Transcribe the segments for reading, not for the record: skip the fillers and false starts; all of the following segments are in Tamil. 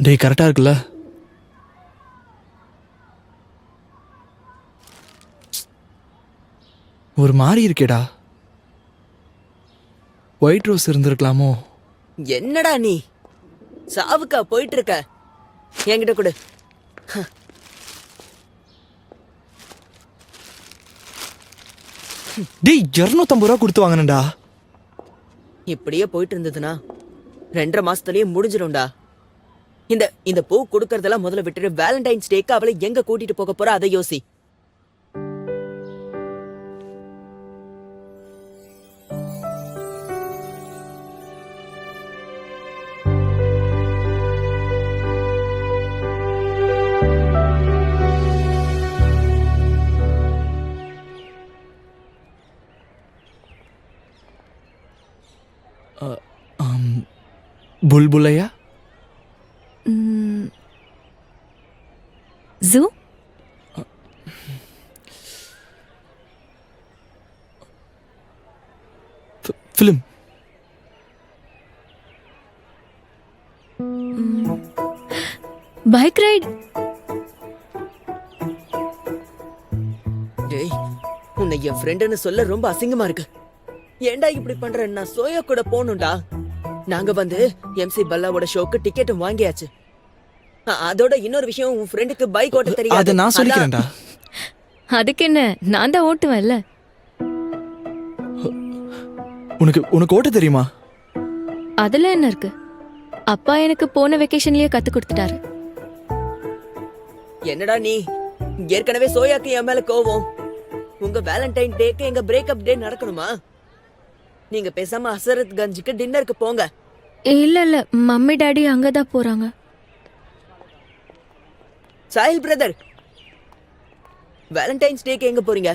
டேய் கரெக்டாக இருக்குல்ல? ஒரு மாதிரி இருக்கேடா. ஒயிட் ரோஸ் இருந்திருக்கலாமோ? என்னடா நீ சாவுக்கா போயிட்டு இருக்க? என்கிட்ட கொடு. டேய் 250 ரூபா கொடுத்து வாங்கினேன்டா. இப்படியே போயிட்டு இருந்ததுன்னா 2.5 மாசத்துலயே முடிஞ்சிடும்டா. இந்த இந்த பூ கொடுக்கறதெல்லாம் முதல்ல விட்டுட்டு வேலண்டைன்ஸ் டேக்கு அவளை எங்க கூட்டிட்டு போக போற அதை யோசி. புல்புலையா? ஜூ? ஃபிலிம். Bike ride. டேய், உன்னை என் ஃப்ரெண்டுன்னு சொல்ல ரொம்ப அசிங்கமா இருக்கு. ஏன்டா இப்படி பண்ற? நான் சோயா கூட போகணும்டா. நாங்க வந்து எம்சி பல்லாவோட ஷோக்கு டிக்கெட்டும் வாங்கியாச்சு. அதோட இன்னொரு விஷயம், உன் ஃப்ரெண்டுக்கு பைக் ஓட்ட தெரியாது. அதை நான் சொல்லிக்கிறேன்டா. அதுக்கு என்ன, நான் தான் ஓட்டுவேன்ல. உனக்கு ஓட்ட தெரியுமா? அதுல என்ன இருக்கு? அப்பா எனக்கு போன வெக்கேஷன்லயே கத்து கொடுத்துட்டாரு. என்னடா நீ? ஏற்கனவே சோயாக்கு என் மேல கோவம். உங்க வேலண்டைன் டேக்கு எங்க பிரேக்கப் டே நடக்கணுமா? நீங்க பேசாம ஹசரத் கஞ்சுக்கு டின்னருக்கு போங்க. இல்ல இல்ல, மம்மி டாடி அங்கதான் போறாங்க. சாஹில் பிரதர், வேலண்டைன்ஸ் டேக்கு எங்க போறீங்க?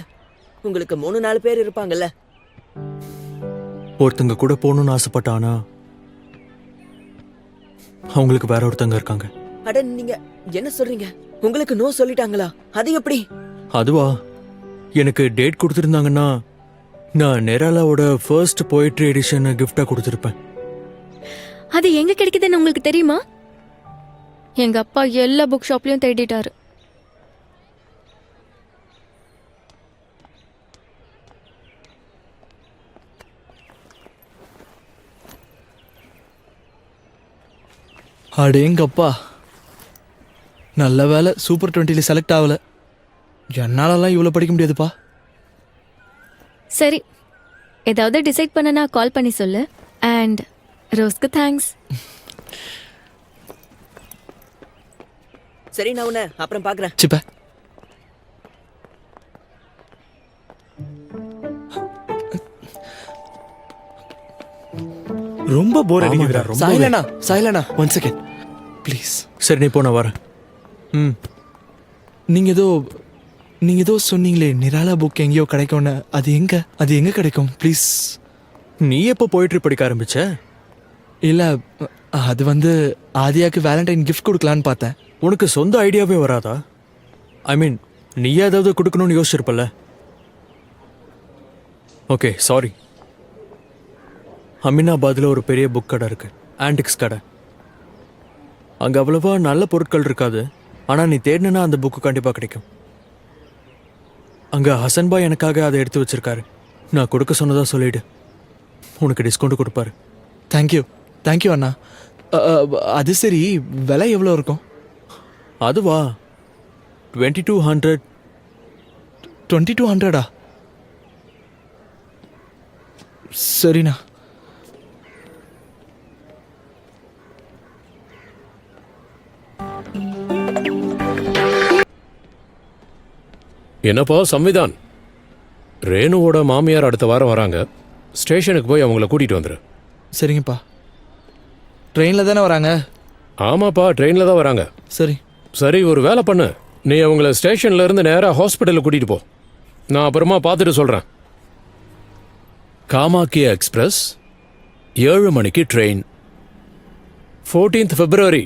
உங்களுக்கு 3-4 பேர் இருப்பாங்கல்ல. ஒருத்தங்க கூட போகணும்னு ஆசைப்பட்டானா அவங்களுக்கு வேற ஒருத்தங்க இருக்காங்க. அட நீங்க என்ன சொல்றீங்க? உங்களுக்கு நோ சொல்லிட்டாங்களா? அது எப்படி? அதுவா, எனக்கு டேட் கொடுத்துருந்தாங்கன்னா நான் நெராலாவோட ஃபர்ஸ்ட் போயட்ரி எடிஷன் கிஃப்டா கொடுத்துருப்பேன். அது எங்க கிடைக்குதுன்னு உங்களுக்கு தெரியுமா? எங்க அப்பா எல்லா புக் ஷாப்லயும் தேடிட்டாரு. அடேங்கப்பா, நல்ல வேலை சூப்பர் 20ல செலக்ட் ஆகல. என்னாலலாம் இவ்வளோ படிக்க முடியாதுப்பா. சரி, ஏதாவது டிசைட் பண்ணனா கால் பண்ணி சொல்லு. அண்ட் ரோஸ்க்கு தேங்க்ஸ். சரி, நான் உன்னை அப்புறம் பாக்குறேன். சிப்ப ரொம்ப போர் அடிக்குதுடா. ரொம்ப சாயிலனா 1 செகண்ட் ப்ளீஸ். சரி, நீ போ, நான் வரேன். நீங்க ஏதோ சொன்னீங்களே நிராலா புக் எங்கேயோ கிடைக்கும்னு. அது எங்க கிடைக்கும் ப்ளீஸ்? நீ எப்போ போயிட்ரி படிக்க ஆரம்பிச்ச? இல்ல, அது வந்து ஆதியாக்கு வேலண்டைன் கிஃப்ட் கொடுக்கலான்னு பார்த்தேன். உனக்கு சொந்த ஐடியாவே வராதா? ஐ மீன், நீ ஏதாவது கொடுக்கணும்னு யோசிச்சிருப்பல. Okay, sorry. அமினாபாத்தில் ஒரு பெரிய புக் கடை இருக்கு, ஆன்டிக்ஸ் கடை. அங்கே அவ்வளவா நல்ல பொருட்கள் இருக்காது, ஆனால் நீ தேடினா அந்த புக்கு கண்டிப்பாக கிடைக்கும். அங்கே ஹசன்பாய் எனக்காக அதை எடுத்து வச்சிருக்காரு. நான் கொடுக்க சொன்னதா சொல்லிடு, உனக்கு டிஸ்கவுண்ட் கொடுப்பாரு. தேங்க்யூ அண்ணா. அது சரி, விலை எவ்வளோ இருக்கும்? அதுவா, 2200. 2200? சரிண்ணா. என்னப்பா சம்விதான், ரேணுவோட மாமியார் அடுத்த வாரம் வராங்க. ஸ்டேஷனுக்கு போய் அவங்கள கூட்டிட்டு வந்துரு. சரிங்கப்பா. ட்ரெயினில் தானே வராங்க? ஆமாப்பா, ட்ரெயினில் தான் வராங்க. சரி, ஒரு வேலை பண்ணு, நீ அவங்கள ஸ்டேஷன்ல இருந்து நேராக ஹாஸ்பிட்டலுக்கு கூட்டிட்டு போ. நான் அப்புறமா பார்த்துட்டு சொல்றேன். காமாக்கியா எக்ஸ்பிரஸ் 7 மணிக்கு ட்ரெயின், 14th February.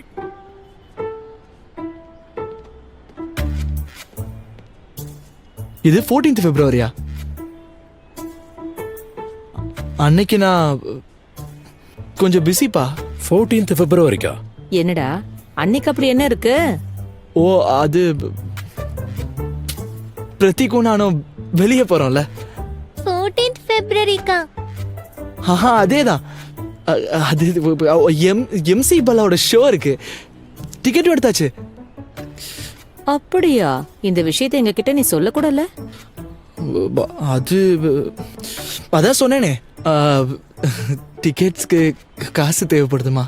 இது 14th February? அன்னைக்கு நான் கொஞ்சம் பிஸிப்பா. 14th February? என்னடா அன்னைக்கு அப்படி என்ன இருக்கு? ஓ அது பிரதீக்கும் நானும் வெளியே போறோம்ல. 14th ஃபெப்ரவரிக்கா? ஆஹா அதேதான். அது எம்சி பல்லாவோட ஷோ இருக்கு, டிக்கெட் எடுத்தாச்சு. அப்படியா? இந்த விஷயத்தை எங்க கிட்ட நீ சொல்லக்கூடல. அது அதான் சொன்னேனே, டிக்கெட்ஸ்க்கு காசு தேவைப்படுதுமா.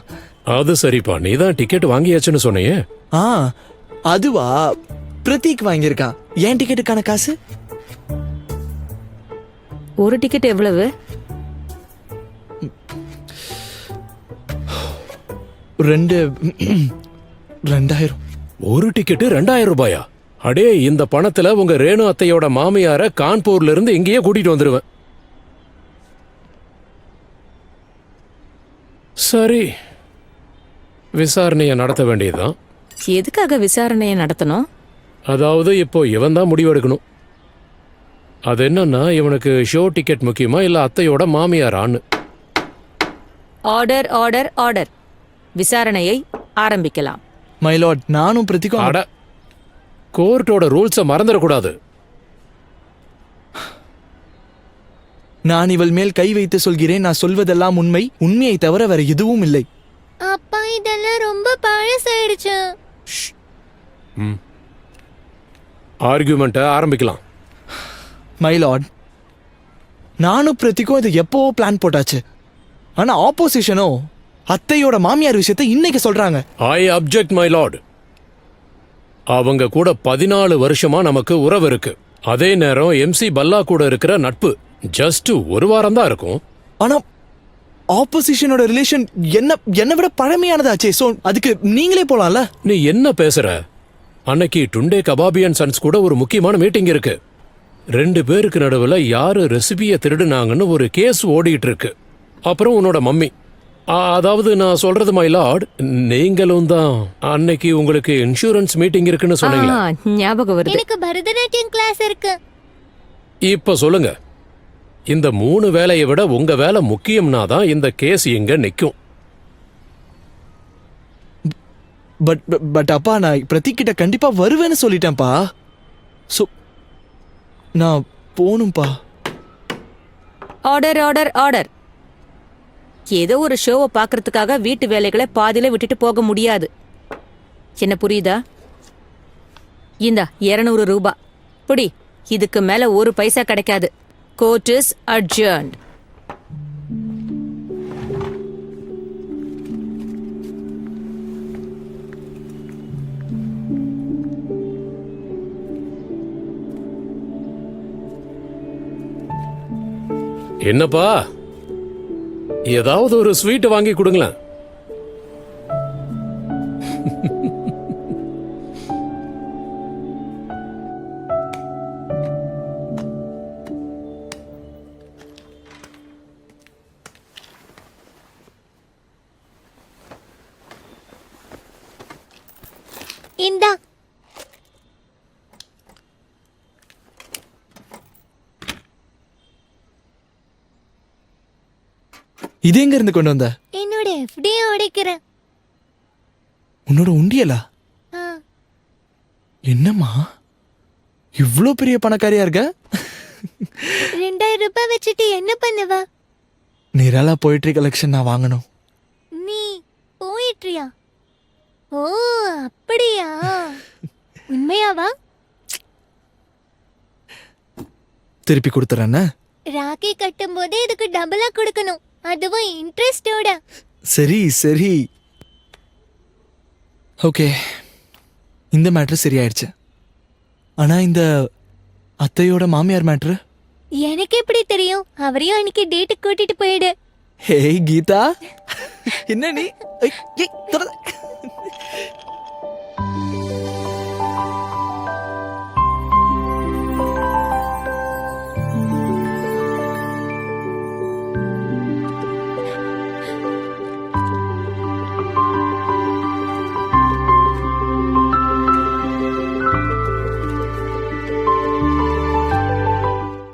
அது சரிப்பா, நீ தான் டிக்கெட் வாங்கியாச்சுன்னு சொன்னியே. ஆ அதுவா, பிரதீக் வாங்கியிருக்கான். ஏன் டிக்கெட்டுக்கான காசு ஒரு டிக்கெட் எவ்வளவு? 2000. ஒரு டிக்கெட் 2000 ரூபாயா? அடே, இந்த பணத்துல உங்க ரேணு அத்தையோட மாமியார கான்பூர்ல இருந்து இங்கேயே கூட்டிட்டு வந்துருவேன். சரி, விசாரணையை நடத்த வேண்டியதுதான். எதுக்காக விசாரணையை நடத்தணும்? அதாவது இப்போ இவன் தான் முடிவெடுக்கணும். அது என்னன்னா, இவனுக்கு ஷோ டிக்கெட் முக்கியமா இல்ல அத்தையோட மாமியாரான்னு. Order order order. விசாரணையை ஆரம்பிக்கலாம். மைலார்ட், நானும் பிரதீக்கும் அட, கோர்ட்டோட ரூல்ஸை மறந்துடக்கூடாது. நான் இவள் மேல் கை வைத்து சொல்கிறேன், நான் சொல்வதெல்லாம் உண்மை, உண்மையை தவிர வேற எதுவும் இல்லை. அப்பா இதெல்லாம் ரொம்ப பழசாயிடுச்சு. ஆர்கியூமெண்ட்டை ஆரம்பிக்கலாம். மைலார்ட், நானும் பிரதீக்கும் இது எப்போவோ பிளான் போட்டாச்சு. ஆனா ஆப்போசிஷனோ அத்தையோட மாமியார் விஷயத்தை இன்னைக்கு சொல்றாங்க. ஐ அப்ஜெக்ட் மை லார்ட். அவங்க கூட 14 வருஷமா நமக்கு உறவு இருக்கு. அதே நேரம் எம்சி பல்லா கூட இருக்கிற நட்பு ஜஸ்ட் ஒரு வாரம் தான் இருக்கும். ஆனா ஆப்போசிஷனோட ரிலேஷன் என்ன விட பழமையானதாச்சே. சோ அதுக்கு நீங்களே போலாம்ல. நீ என்ன பேசுற? அன்னைக்கு டுண்டே கபாபி அண்ட் சன்ஸ் கூட ஒரு முக்கியமான மீட்டிங் இருக்கு. 2 பேருக்கு நடுவில் யாரு ரெசிபியை திருடுனாங்கன்னு ஒரு கேஸ் ஓடிட்டு இருக்கு. அப்புறம் உன்னோட மம்மி, அதாவது நான் சொல்றது மை லார்ட், நீங்களும் தான் அன்னைக்கு உங்களுக்கு இன்சூரன்ஸ் மீட்டிங் இருக்குன்னு சொன்னீங்களா? ஞாபகம் வருது. எனக்கு பரதநாட்டியம் கிளாஸ் இருக்கு. இப்ப சொல்லுங்க, இந்த 3 வேலையை விட உங்க வேலை முக்கியம்னா தான் இந்த கேஸ் இங்க நிக்கும். பட் அப்பா, நான் பிரதீக் கிட்ட கண்டிப்பா வருவேன்னு சொல்லிட்டேன்ப்பா. சோ நான் போணும்பா. Order order order. ஏதோ ஒரு ஷோவை பார்க்கறதுக்காக வீட்டு வேலைகளை பாதியில விட்டுட்டு போக முடியாது. என்ன புரியுதா? இந்த 200 ரூபாய் புடி. இதுக்கு மேல ஒரு பைசா கிடைக்காது. Court is adjourned. என்னப்பா, ஏதாவது ஒரு ஸ்வீட் வாங்கி கொடுங்களேன். இந்தா. இது எங்க இருந்து கொண்டு வந்த? என்னோட FD உடைக்கிறேன். உன்னோட உண்டியலா? ஆ. என்னம்மா இவ்ளோ பெரிய பணக்காரியா இருக்க? 2000 ரூபாய் வச்சுட்டு என்ன பண்ணுவ? நிராலா போயிட்ரி கலெக்ஷன் நான் வாங்கணும். நீ போயிட்ரியா? ஓ அப்படியா? உண்மையாவா? திருப்பி கொடுத்துறேன்னு. ராக்கி கட்டும் போதே இதுக்கு டபுளா கொடுக்கணும், அதுவும் இன்ட்ரெஸ்டோட. சரி சரி, ஓகே, இந்த மேட்ரு சரியாயிடுச்சு. ஆனா இந்த அத்தையோட மாமியார் மேட்ரு எனக்கு எப்படி தெரியும்? அவரையும் அன்னைக்கு டேட்டுக்கு கூட்டிட்டு போயிடு. ஹே கீதா, என்ன நீ? ஐ, ஏய், தொடாத.